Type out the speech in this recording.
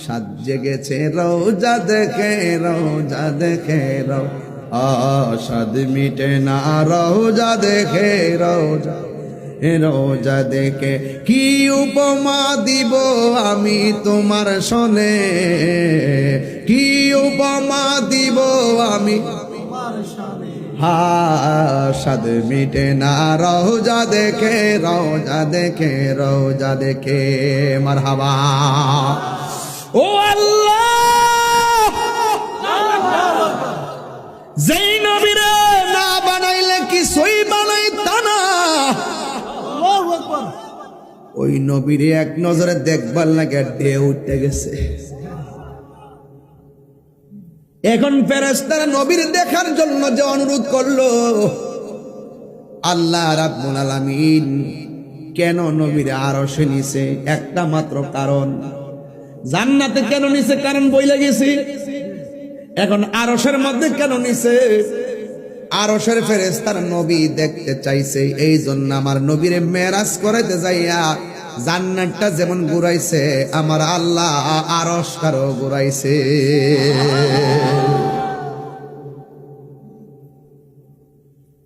সাত জেগেছে রোজা দেখে সাদ মিটে না রোজা দেখে রোজা দেখে কি উপমা দিব আমি তোমার শোনে, কি উপমা দিব আমি সাদ মিটে না রোজা দেখে মারহাবা। ও আল্লাহ, যেই নবীরে না বানাইলে কিছুই বানাইতা না, ওই নবীরে এক নজরে দেখবার লাগে ঢেউ উঠতে গেছে। এখন ফেরেশতারা নবীর দেখার জন্য যে অনুরোধ করলো, আল্লাহ রাব্বুল আলামিন কেন নবীর আরশে নিছে? একটা মাত্র কারণ। জান্নাতে কেন নিছে? কারণ বইলা গেছি। এখন আরশের মধ্যে কেন নিছে? আরশের ফেরেশতারা নবী দেখতে চাইছে, এই জন্য আমার নবীরে মেরাজ করাইতে যাইয়া জান্নাতটা যেমন ঘুরাইছে, আমার আল্লাহ আরশটারও ঘুরাইছে।